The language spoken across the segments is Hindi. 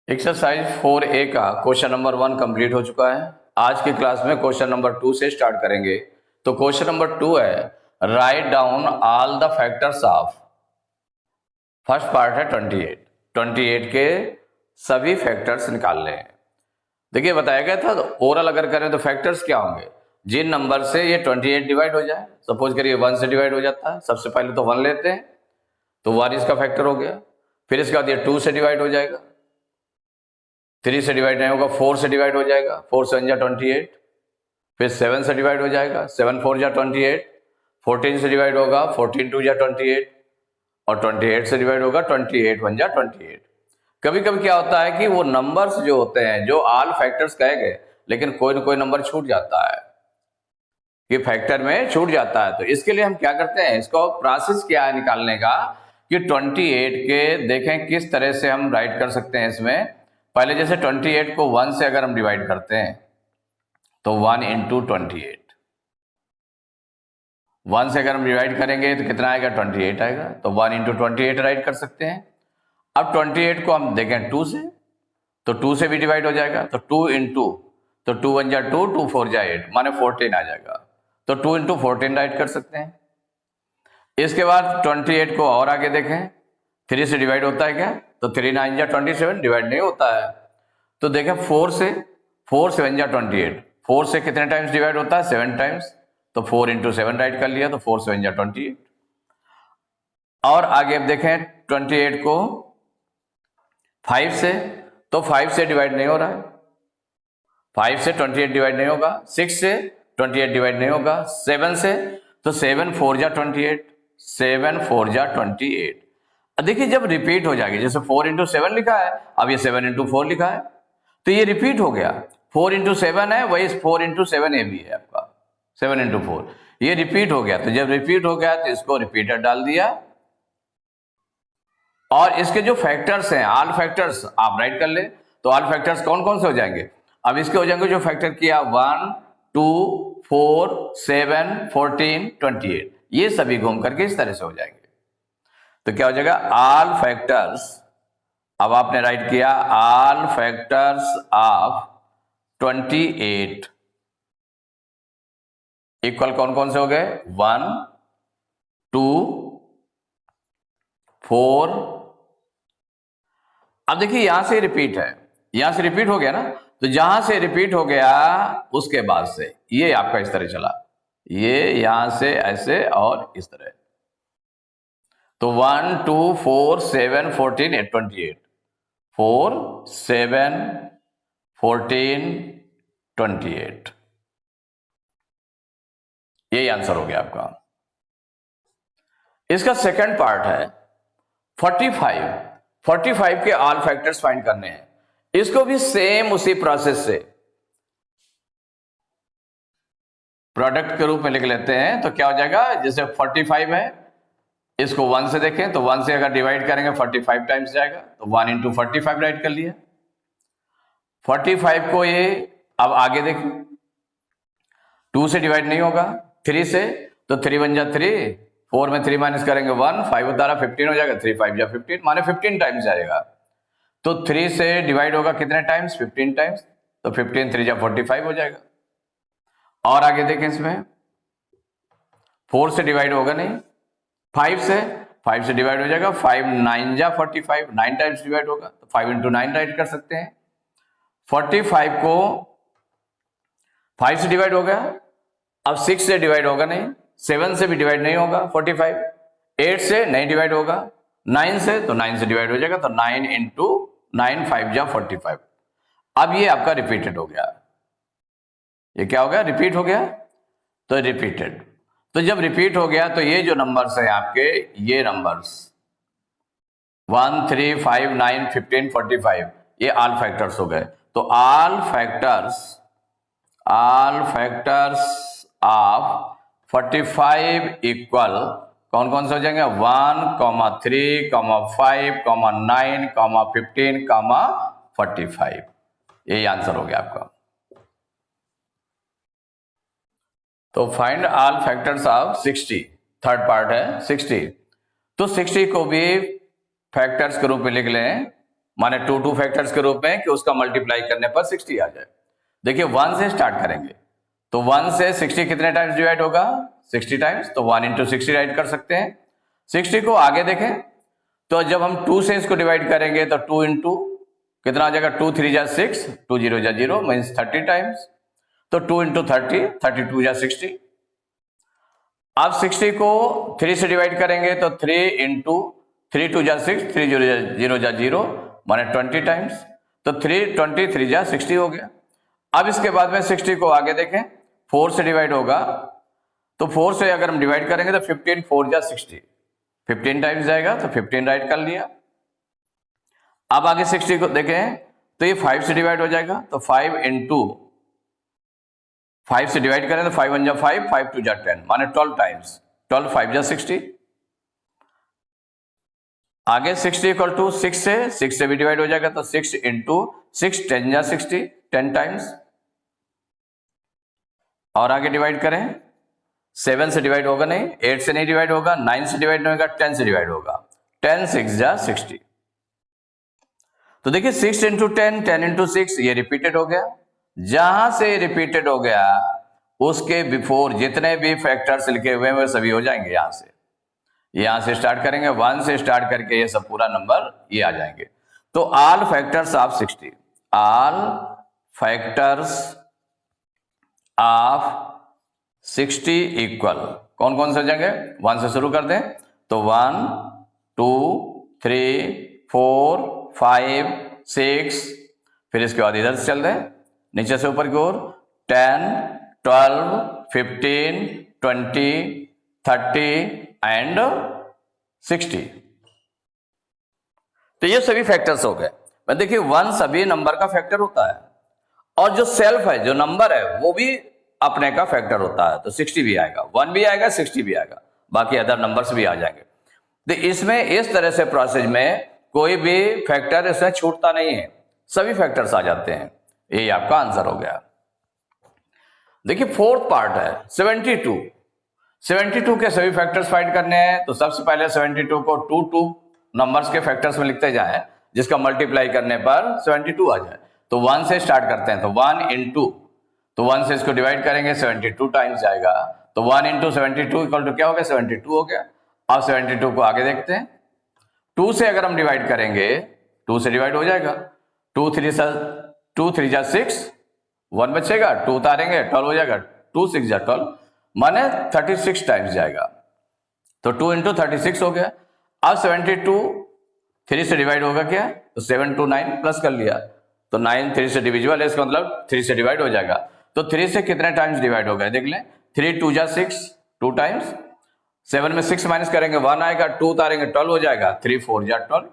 एक्सरसाइज 4A का क्वेश्चन नंबर 1 कंप्लीट हो चुका है। आज की क्लास में क्वेश्चन नंबर 2 से स्टार्ट करेंगे। तो क्वेश्चन नंबर 2 है, write down all the factors of. First part है 28 के सभी फैक्टर्स निकाल लें। देखिए बताया गया था, ओरल अगर करें तो फैक्टर्स क्या होंगे, जिन नंबर से ये 28 डिवाइड हो जाए। सपोज करिए 1 से डिवाइड हो जाता है, सबसे पहले तो 1 लेते हैं, तो 1 इसका फैक्टर हो गया। फिर इसके बाद ये 2 से डिवाइड हो जाएगा, 3 से डिवाइड नहीं होगा, 4 से डिवाइड हो जाएगा, 4 से 1 जा 28। फिर 7 से डिवाइड हो जाएगा, 7 4 जा 28। 14 से डिवाइड होगा, 14 2 जा 28। और 28 से डिवाइड होगा, 28 1 जा 28। कभी कभी क्या होता है कि वो नंबर्स जो होते हैं, जो ऑल फैक्टर्स कहे गए, लेकिन कोई ना कोई नंबर छूट जाता है, कि फैक्टर में छूट जाता है। तो इसके लिए हम क्या करते हैं, इसको प्रोसेस क्या है निकालने का, कि 28 के देखें किस तरह से हम राइट कर सकते हैं। इसमें पहले जैसे 28 को 1 से अगर हम डिवाइड करते हैं तो 1 इंटू 28, 1 से अगर हम डिवाइड करेंगे तो कितना आएगा, 28 आएगा। तो 1 इंटू 28 राइट कर सकते हैं। अब 28 को हम देखें 2 से, तो 2 से भी डिवाइड हो जाएगा, तो 2 इंटू, तो 2 1 जा 2, 2 4 जा 8, माने 14 आ जाएगा। तो 2 इंटू 14 राइट कर सकते हैं। इसके बाद 28 को और आगे देखें, 3 से डिवाइड होता है क्या, तो 3 9 जा 27, डिवाइड नहीं होता है। तो देखें 4 से 1 जा 28, 4 से कितने टाइम्स डिवाइड होता है, 7 टाइम्स। तो 4 इंटू 7 राइट कर लिया, तो 4 से 1 जा 28। और आगे अब देखें 28 को 5 से, तो 5 से डिवाइड नहीं हो रहा है, 5 से 28 डिवाइड नहीं होगा। 6 से 28 डिवाइड नहीं होगा। 7 से, तो 7 4 जा 28, 7 4 जा 28। देखिए जब रिपीट हो जाएगी, जैसे 4 इंटू 7 लिखा है, अब ये 7 इंटू 4 लिखा है, तो ये रिपीट हो गया। 4 इंटू 7 है, वही 4 इंटू 7 ए भी है आपका, 7 इंटू 4, ये रिपीट हो गया। तो जब रिपीट हो गया तो इसको रिपीटर डाल दिया। और इसके जो फैक्टर्स हैं, ऑल फैक्टर्स आप राइट कर ले, तो ऑल फैक्टर्स कौन कौन से हो जाएंगे, अब इसके हो जाएंगे जो फैक्टर किया, 1 2 4 7 14 28, ये सभी घूम करके इस तरह से हो जाएंगे। तो क्या हो जाएगा, ऑल फैक्टर्स, अब आपने राइट किया ऑल फैक्टर्स ऑफ 28 इक्वल कौन कौन से हो गए, 1 2 4। अब देखिए यहां से रिपीट है, यहां से रिपीट हो गया ना, तो जहां से रिपीट हो गया उसके बाद से ये आपका इस तरह चला, ये यहां से ऐसे और इस तरह। तो 1 2 4 7 14 28, 4 7 14 28, यही आंसर हो गया आपका। इसका सेकंड पार्ट है 45 के ऑल फैक्टर्स फाइंड करने हैं। इसको भी सेम उसी प्रोसेस से प्रोडक्ट के रूप में लिख लेते हैं। तो क्या हो जाएगा, जैसे 45 है, इसको 1 से देखें, तो 1 से अगर डिवाइड करेंगे 45 टाइम्स जाएगा, तो 1 इंटू 45 राइट कर लिया। 45 को ये अब आगे देखें, 2 से डिवाइड नहीं होगा, 3 से, तो 3 1 जा 3, 4 में 3 माइनस करेंगे 1, 5 उतारा 15 हो जाएगा, 3 5 जा 15, माने 15 टाइम्स जाएगा। तो 3 से डिवाइड होगा कितने टाइम्स, 15 टाइम्स, तो 15 3 जा 45 हो जाएगा। और आगे देखें, इसमें 4 से डिवाइड होगा नहीं, 5 से डिवाइड हो जाएगा, 5 9 जा 45, 9 टाइम्स डिवाइड होगा, तो 5 इंटू 9 राइट कर सकते हैं। 45 को 5 से डिवाइड हो गया, अब 6 से डिवाइड होगा नहीं, 7 से भी डिवाइड नहीं होगा 45, 8 से नहीं डिवाइड होगा, 9 से, तो 9 से डिवाइड हो जाएगा, तो 9 इंटू 9 5 जा 45। अब ये आपका रिपीटेड हो गया, ये क्या हो गया, रिपीट हो गया, तो रिपीटेड। तो जब रिपीट हो गया तो ये जो नंबर्स है आपके, ये नंबर्स 1 3 5 9 15 45, ये ऑल फैक्टर्स हो गए। तो ऑल फैक्टर्स ऑफ 45 इक्वल कौन कौन से हो जाएंगे, 1 3 5 9 15 45, यही आंसर हो गया आपका। तो find all factors of 60, third part है 60। तो 60 को भी फैक्टर्स के रूप में लिख लें, माने 2 फैक्टर्स के रूप में कि उसका मल्टीप्लाई करने पर 60 आ जाए। देखिए 1 से स्टार्ट करेंगे तो 1 से 60 कितने टाइम्स डिवाइड होगा? 60 टाइम्स। तो 1 इंटू 60 राइट कर सकते हैं। 60 को आगे देखें तो जब हम 2 से इसको डिवाइड करेंगे तो 2 इंटू कितना आ जाएगा? 2 3 जा 6, 2 0 जा 0 मीन्स 30 टाइम्स। तो 2 इंटू 30, 32 जा 60। अब 60 को 3 से डिवाइड करेंगे तो 3 इंटू 3 2 जा 6, 3 0 जा 0 माने 20 टाइम्स। तो 3 20 3 जा 60 हो गया। अब इसके बाद में 60 को आगे देखें, 4 से डिवाइड होगा तो 4 से अगर हम डिवाइड करेंगे तो 15 4 जा 60, 15 टाइम्स जाएगा तो 15 राइट कर लिया। अब आगे 60 को देखें तो ये 5 से डिवाइड हो जाएगा तो 5 इंटू 5 से डिवाइड करें तो 5 1 जा 5, 5 2 जा 10 माने 12 टाइम्स, 12 5 जा 60। आगे 60 इक्वल टू 6 से भी डिवाइड हो जाएगा तो 6 इंटू 6 10 जा 60, 10 टाइम्स। और आगे डिवाइड करें, 7 से डिवाइड होगा नहीं, 8 से नहीं डिवाइड होगा, 9 से डिवाइड नहीं होगा, 10 से डिवाइड होगा, 10 6 जा 60। तो देखिए 6 इंटू 10, 10 इंटू 6 ये रिपीटेड हो गया। जहां से रिपीटेड हो गया उसके बिफोर जितने भी फैक्टर्स लिखे हुए हैं वे सभी हो जाएंगे। यहां से स्टार्ट करेंगे, 1 से स्टार्ट करके ये सब पूरा नंबर ये आ जाएंगे। तो all factors of 60, all factors of 60 equal कौन कौन से हो जाएंगे? 1 से शुरू कर दें तो 1 2 3 4 5 6, फिर इसके बाद इधर से चल दें नीचे से ऊपर की ओर 10 12 15 20 30 एंड 60। तो ये सभी फैक्टर्स हो गए। मैं देखिए 1 सभी नंबर का फैक्टर होता है और जो सेल्फ है, जो नंबर है वो भी अपने का फैक्टर होता है। तो 60 भी आएगा, 1 भी आएगा, 60 भी आएगा, बाकी अदर नंबर्स भी आ जाएंगे। तो इसमें इस तरह से प्रोसेस में कोई भी फैक्टर इसमें छूटता नहीं है, सभी फैक्टर्स आ जाते हैं। यही आपका आंसर हो गया। देखिए फोर्थ पार्ट है 72। 72 के सभी फैक्टर्स फाइंड करने हैं। तो सबसे पहले 72 को 2 नंबर्स के फैक्टर्स में लिखते जाएं जिसका मल्टीप्लाई करने पर 72 आ जाए। तो 1 से स्टार्ट करते हैं तो 1 इंटू, तो 1 से इसको डिवाइड करेंगे 72 टाइम्स जाएगा। तो 1 इंटू 72 इक्वल टू क्या हो गया? 72 हो गया। अब 72 को आगे देखते हैं, 2 से अगर हम डिवाइड करेंगे 2 से डिवाइड हो जाएगा, 2 3 जा 6, 1 बचेगा, 2 उतारेंगे 12 हो जाएगा, 2 6 जा 12 माने 36 टाइम्स जाएगा। तो 2 इंटू 36 हो गया। अब 72 3 से डिवाइड होगा क्या? तो 7 2 9 प्लस कर लिया तो 9 3 से डिविजिबल है, इसका मतलब 3 से डिवाइड हो जाएगा। तो 3 से कितने टाइम्स डिवाइड हो गए देख लें, 3 2 जा 6, 2 टाइम्स। 7 में 6 माइनस करेंगे 1 आएगा, 2 उतारेंगे 12 हो जाएगा, 3 4 जा 12।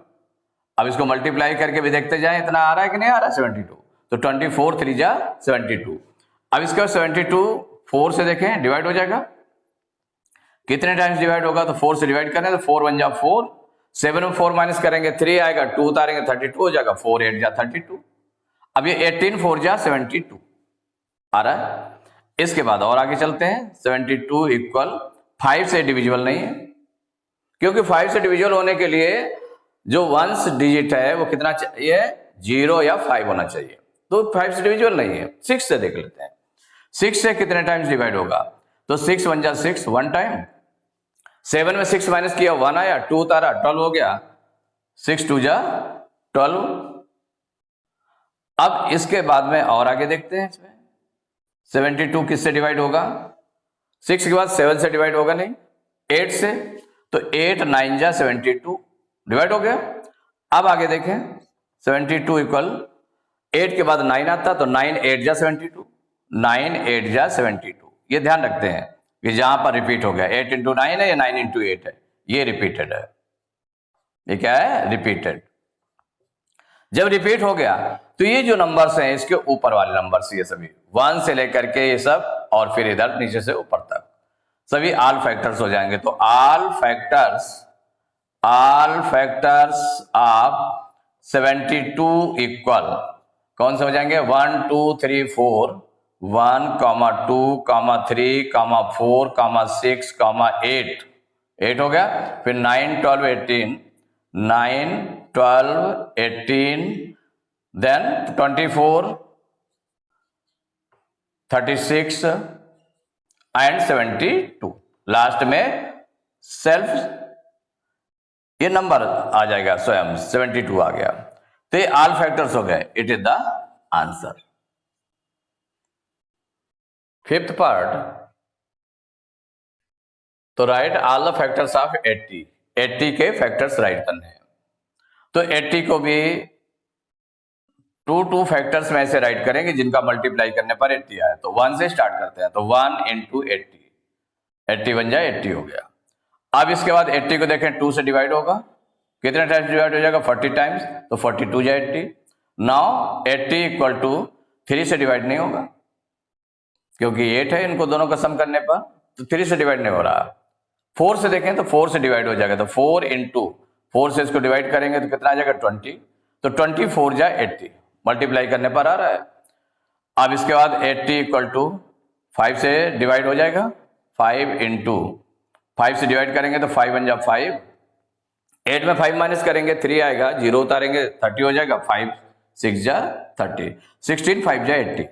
अब इसको मल्टीप्लाई करके भी देखते जाए इतना आ रहा है कि नहीं आ रहा है 72। तो 24 3 जा 72। अब इसका 72 4 से देखें डिवाइड हो जाएगा, कितने टाइम्स डिवाइड होगा? तो 4 से डिवाइड करें तो 4 1 जा 4, 7 में 4 माइनस करेंगे 3 आएगा, 2 उतारेंगे 32 हो जाएगा, 4 8 जा 32। अब ये 18 4 जा 72 आ रहा है। इसके बाद और आगे चलते हैं, 72 इक्वल 5 से डिविजिबल नहीं है, क्योंकि 5 से डिविजिबल होने के लिए जो वंस डिजिट है वो कितना चाहिए? 0 या 5 होना चाहिए। तो 5 से डिविजिबल नहीं है। 6 से देख लेते हैं, 6 से कितने टाइम्स डिवाइड होगा? तो 6 1 जा 6, 1 टाइम। 7 में 6 माइनस किया 1 आया, 2 उतारा 12 हो गया, 6 2 जा 12। अब इसके बाद में और आगे देखते हैं, इसमें 72 किससे डिवाइड होगा? 6 के बाद 7 से डिवाइड होगा नहीं, 8 से। तो 8 9 जा 72 डिवाइड हो गया। अब आगे देखें 72 इक्वल 8 के बाद 9 आता तो 9 8 जा 72, 9 8 जा 72। ये ध्यान रखते हैं कि जहां पर रिपीट हो गया 8 इंटू 9 है या 9 इंटू 8 है, ये रिपीटेड है। ये क्या है? रिपीटेड। जब रिपीट हो गया तो ये जो नंबर्स हैं इसके ऊपर वाले नंबर्स ये सभी 1 से लेकर के ये सब और फिर इधर नीचे से ऊपर तक सभी ऑल फैक्टर्स हो जाएंगे। तो ऑल फैक्टर्स ऑफ 72 इक्वल कौन से हो जाएंगे? 1 2 3 4, 1 2 3 4 6 8 हो गया। फिर 9 12 18, 9 12, 18, then 24, 36 एंड 72। लास्ट में सेल्फ ये नंबर आ जाएगा, स्वयं 72 आ गया। तो ये ऑल फैक्टर्स हो गए, it is the answer. Fifth part, तो write all the factors of 80। 80 के फैक्टर्स राइट करने हैं। तो 80 को भी टू फैक्टर्स में से राइट करेंगे जिनका मल्टीप्लाई करने पर 80 आया। तो 1 से स्टार्ट करते हैं। तो 1 × 80, 80 बन जाए 80 हो गया। अब इसके बाद 80 को देखें 2 से डिवाइड होगा, कितने टाइम्स डिवाइड हो जाएगा? 40 टाइम्स। तो 42 जाए 80। नाउ 80 = 3 से डिवाइड नहीं होगा क्योंकि 8 है, इनको दोनों का सम करने पर, तो 3 से डिवाइड नहीं हो रहा। 4 से देखें तो 4 से डिवाइड हो जाएगा। तो 4 × 4 से इसको डिवाइड करेंगे तो कितना आ जाएगा? 20। तो 24 जाए 80, मल्टीप्लाई करने पर आ रहा है। अब इसके बाद 80 = 5 से डिवाइड हो जाएगा। 5 × 5 से डिवाइड करेंगे तो 5 बन जा 5। 8 में 5 माइनस करेंगे 3 आएगा, 0 उतारेंगे 30 हो जाएगा। 5 6 जा 30, 16 5 जा 80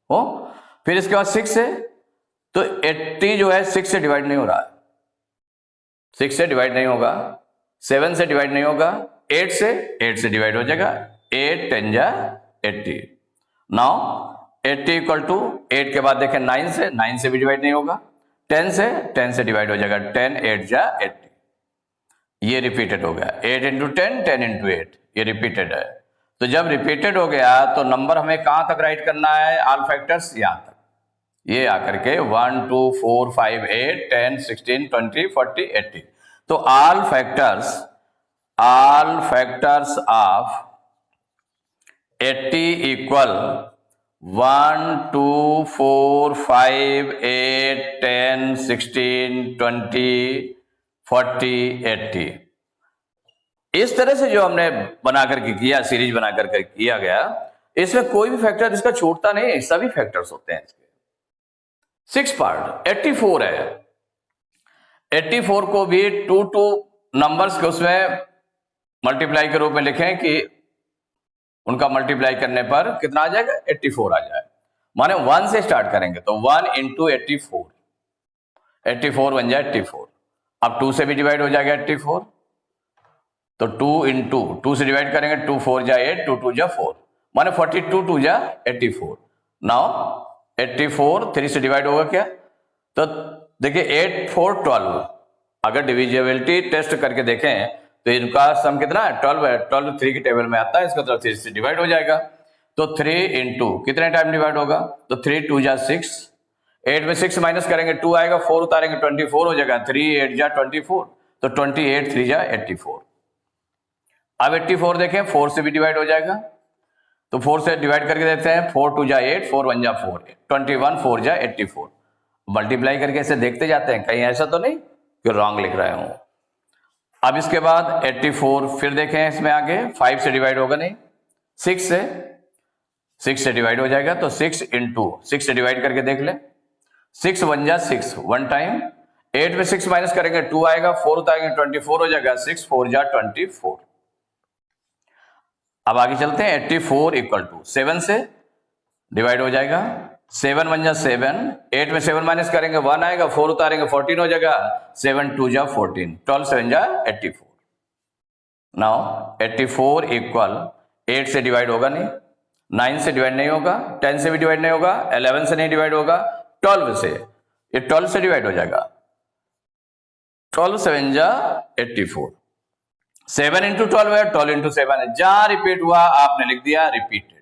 हो। फिर इसके बाद 6 से, तो 80 जो है 6 से डिवाइड नहीं हो रहा है, 6 से डिवाइड नहीं होगा। 7 से डिवाइड नहीं होगा। 8 से डिवाइड हो जाएगा। 8 10 जा 80। नाउ 80 = 8 के बाद देखें 9 से भी डिवाइड नहीं होगा। 10 से डिवाइड हो जाएगा। 10 8 जा 80। ये रिपीटेड हो गया। 8 × 10, 10 × 8, ये रिपीटेड है। तो जब रिपीटेड हो गया तो नंबर हमें कहां तक राइट करना है? ऑल फैक्टर्स यहां तक, ये आकर के 1 2 4 5 8 10 16 20 40 80। तो ऑल फैक्टर्स ऑफ 80 = 1 2 4 5 8 10 16 20 40 80। इस तरह से जो हमने बना करके किया, सीरीज बना करके किया गया, इसमें कोई भी फैक्टर इसका छूटता नहीं, सभी फैक्टर्स होते हैं इसके। 6 पार्ट 84 है। 84 को भी टू नंबर्स के उसमें मल्टीप्लाई के रूप में लिखें कि उनका मल्टीप्लाई करने पर कितना आ जाएगा? 84 आ जाए। माने 1 से स्टार्ट करेंगे तो 1 × 84, 84 बन जाए 84। अब 2 से भी डिवाइड हो जाएगा 84। तो 2 × 2 से डिवाइड करेंगे, 2 4 जा 8, 2 2 जा 4, माने 42 2 जा 84। नाउ 84 3 से डिवाइड होगा क्या? तो देखिए 8 4 12। अगर डिविजिबिलिटी टेस्ट करके देखें तो इनका सम कितना है? 12 है। 12 3 के टेबल में आता है, इसका मतलब 3 से डिवाइड हो जाएगा। तो 3 × कितने टाइम डिवाइड होगा? तो 3 2 जा 6। 8 में 6 माइनस करेंगे 2 आएगा, 4 उतारेंगे 24 हो जाएगा। 3 8 जा 24, तो 28 3 जा 84। अब 84 देखें 4 से भी डिवाइड हो जाएगा। तो 4 से डिवाइड करके देते हैं। 4 2 जा 8, 4 1 जा 4, 21 4 जा 84। मल्टीप्लाई करके ऐसे देखते जाते हैं, कहीं ऐसा तो नहीं कि रॉन्ग लिख रहे हूं। अब इसके बाद 84 फिर देखें, इसमें आगे 5 से डिवाइड होगा नहीं, 6 से डिवाइड हो जाएगा। तो 6 × 6 से डिवाइड करके देख ले। 6 1 जा 6, 1 टाइम। 8 में 6 माइनस करेंगे 2 आएगा, 4 उतारेंगे 24 हो जाएगा। 6 4 जा 24। अब आगे चलते हैं। 84 = 7 से डिवाइड हो जाएगा। 7 1 जा 7, 8 में 7 माइनस करेंगे 1 आएगा, 4 उतारेंगे 14 हो जाएगा। 7 2 जा 14, 12 7 जा 84। नाउ 84 = 8 से डिवाइड होगा नहीं, 9 से डिवाइड नहीं होगा, 10 से भी डिवाइड नहीं होगा, 11 से नहीं डिवाइड होगा, 12 से, ये 12 से डिवाइड हो जाएगा। 12 7 जा 84। 7 × 12 है, 12 × 7 है। जहां रिपीट हुआ आपने लिख दिया रिपीटेड,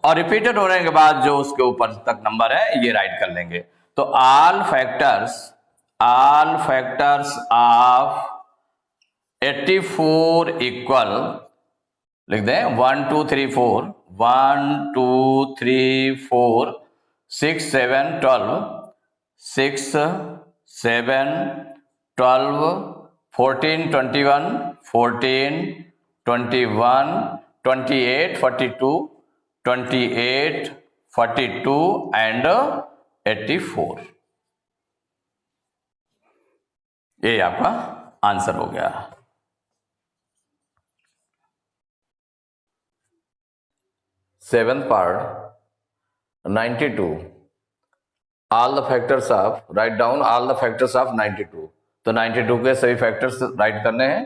और रिपीटेड होने के बाद जो उसके ऊपर तक नंबर है ये राइट कर लेंगे। तो ऑल फैक्टर्स ऑफ 84 लिख दें 1 2 3 4, 1 2 3 4 6 7 12, 6 7 12 14 21 14 21 28 42 28 42 एंड 84। ये आपका आंसर हो गया। 7th part 92 all the factors of write down all the factors of 92। तो 92 के सभी फैक्टर्स राइट करने हैं,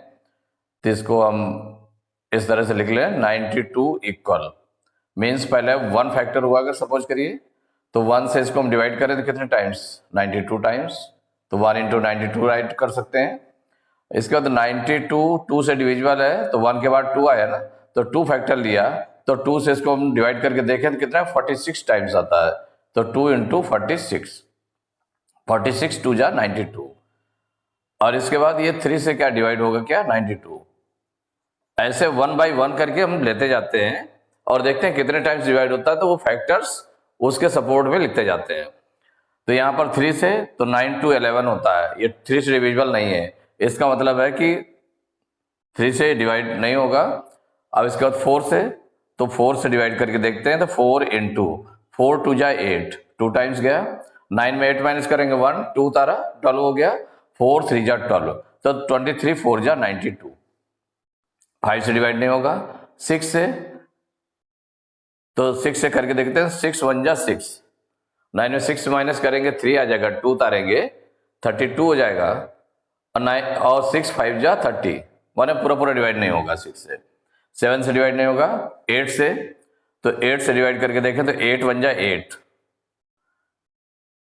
तो इसको हम इस तरह से लिख लें 92 इक्वल मीन्स पहले 1 फैक्टर हुआ अगर सपोज करिए तो 1 से इसको हम डिवाइड करें तो कितने टाइम्स 92 टाइम्स, तो 1 इंटू 92 राइट कर सकते हैं। इसके बाद 92 2 से डिविजिबल है तो 1 के बाद 2 आया ना, तो 2 फैक्टर लिया तो 2 से इसको हम डिवाइड करके देखें तो कितना 46 टाइम्स आता है, तो 2 इंटू 46 2 जा 92। और इसके बाद ये 3 से क्या डिवाइड होगा क्या 92। ऐसे 1 बाई 1 करके हम लेते जाते हैं और देखते हैं कितने टाइम्स डिवाइड होता है, तो वो फैक्टर्स उसके सपोर्ट में लिखते जाते हैं। तो यहाँ पर 3 से तो 9 to 11 होता है, ये 3 से डिविजिबल नहीं है, इसका मतलब है कि 3 से डिवाइड नहीं होगा। अब इसके बाद 4 से, तो 4 से डिवाइड करके देखते हैं तो 4 इंटू 4 2 जा 8 2 टाइम्स गया, 9 में 8 माइनस करेंगे 1 2 तारा 12 हो गया, 4 3 जा 12 तो 23 4 जा 92। 5 से डिवाइड नहीं होगा। 6 से, तो 6 से करके देखते हैं 6 1 जा 6, 9 में 6 माइनस करेंगे 3 आ जाएगा, 2 तारेंगे 32 हो जाएगा, और 9 और 6 5 जा 30 माने पूरा डिवाइड नहीं होगा 6 से। 7 से डिवाइड नहीं होगा। 8 से, तो 8 से डिवाइड करके देखें तो 8 1 जा 8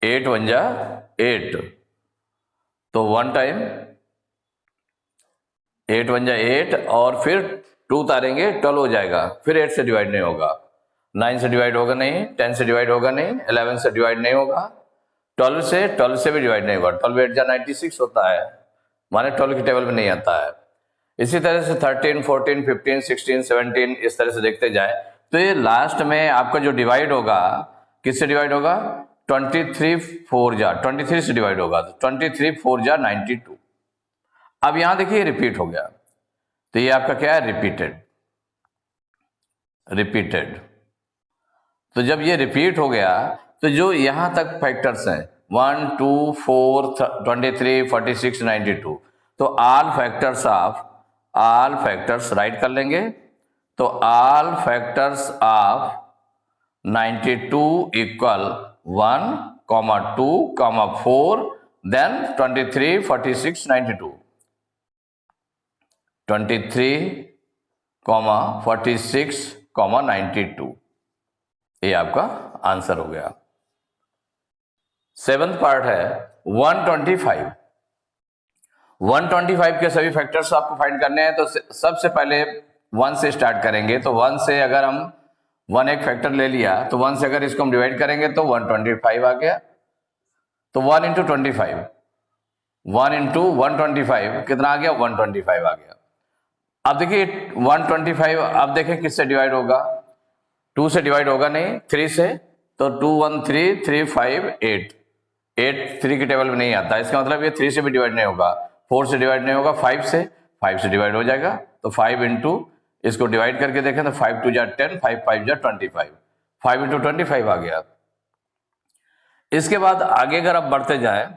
8 1 जा 8, तो 1 टाइम 8 1 जा 8 और फिर 2 तारेंगे 12 हो जाएगा, फिर 8 से डिवाइड नहीं होगा। 9 से डिवाइड होगा नहीं, 10 से डिवाइड होगा नहीं, 11 से डिवाइड नहीं होगा, 12 से भी डिवाइड नहीं होगा, 12 8 जा 96 होता है, माने 12 की टेबल में नहीं आता है। इसी तरह से 13 14 15 16 17 इस तरह से देखते जाए, तो ये लास्ट में आपका जो डिवाइड होगा किससे डिवाइड होगा 23 4 जा 23 से डिवाइड होगा, तो 23 4 जा 92। अब यहां देखिए रिपीट हो गया, तो ये आपका क्या है रिपीटेड। तो जब ये रिपीट हो गया तो जो यहां तक फैक्टर्स हैं 1 2 4 23 46 92, तो ऑल फैक्टर्स राइट कर लेंगे। तो all factors of 92 equal 1 2 4 then 23 46 92, 23 46 92, ये आपका आंसर हो गया। 7th पार्ट है 125। 125 के सभी फैक्टर्स आपको फाइंड करने हैं, तो सबसे पहले 1 से स्टार्ट करेंगे। तो 1 से अगर हम 1 एक फैक्टर ले लिया तो 1 से अगर इसको हम डिवाइड करेंगे तो 125 आ गया, तो 1 इंटू 25 1 इंटू 125 कितना आ गया 125 आ गया। अब देखिए 125 अब देखें किससे डिवाइड होगा, 2 से डिवाइड होगा नहीं, 3 से, तो 2 1 3 3 5 8 3 की टेबल में नहीं आता, इसका मतलब ये 3 से भी डिवाइड नहीं होगा, 4 से डिवाइड नहीं होगा, 5 से डिवाइड हो जाएगा, तो 5 इंटू इसको डिवाइड करके देखें तो 5 2 जा 10 5 5 जा 25, 5 इंटू 25 आ गया। इसके बाद आगे अगर आप बढ़ते जाएं,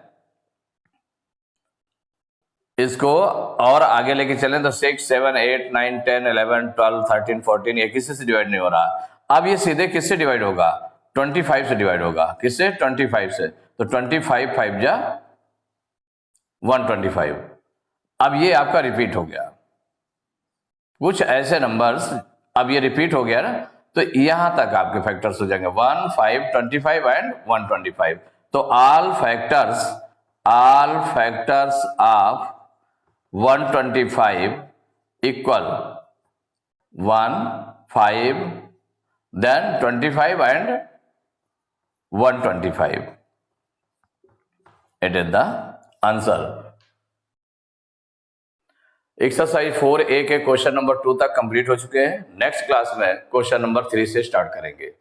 इसको और आगे लेके चलें तो 6 7 8 9 10 11 12 13 14 ये किसी से डिवाइड नहीं हो रहा। अब ये सीधे किससे डिवाइड होगा 25 से डिवाइड होगा, किससे 25 से, तो 25 5 जा 125। अब ये आपका रिपीट हो गया, कुछ ऐसे नंबर्स अब ये रिपीट हो गया ना, तो यहां तक आपके फैक्टर्स हो जाएंगे 1 5 25 एंड 125। तो all factors of 125 equal 1 5 then 25 and 125, it is the answer। Exercise 4A के क्वेश्चन नंबर 2 तक कंप्लीट हो चुके हैं। नेक्स्ट क्लास में क्वेश्चन नंबर 3 से स्टार्ट करेंगे।